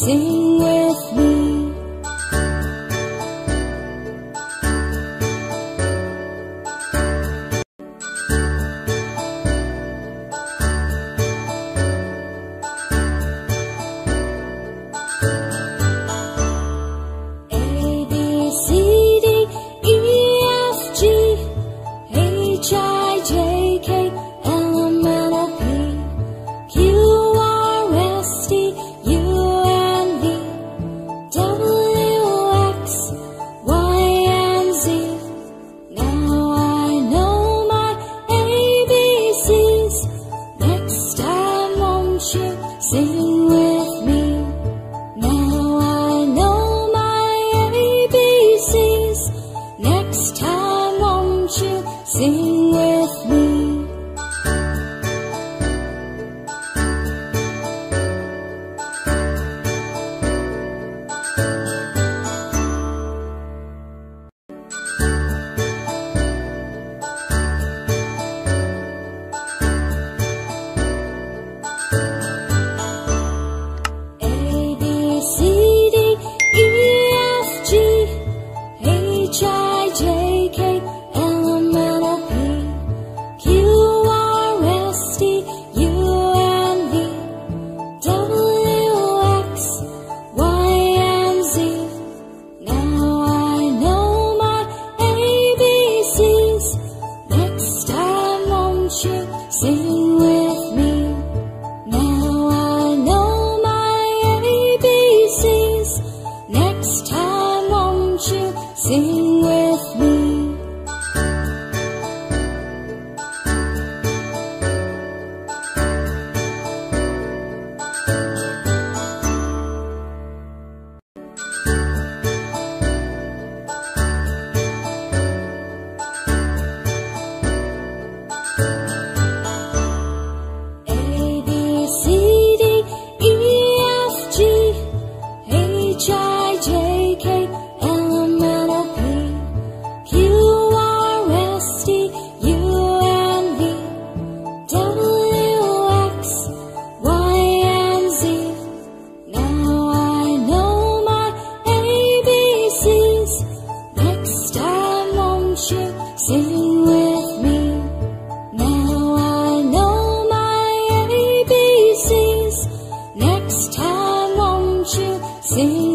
Sing with me. A, B, C, D, E, F, G, H, I, J, K, L, M, N, O, P, Q, R, S, T, U, N, V, W, X, Y, and Z. Now I know my ABCs. Next time won't you sing with me? Now I know my ABCs. Next time won't you sing with me? A, B, C, D, E, F, G, H, I, J, K, L, M, N, O, P, Q, R, S, T, U, N, V, W, X, Y, and Z. Now I know my ABCs. Next time won't you sing with me? Now I know my ABCs. Next time won't you sing with me? A, B, C, D, E, F, G, H, I, J, K, L, M, N, O, P, Q, R, S, T, U, N, V, W, X, Y, and Z. Now I know my ABCs. Next time won't you sing with me? Now I know my ABCs. Next time won't you sing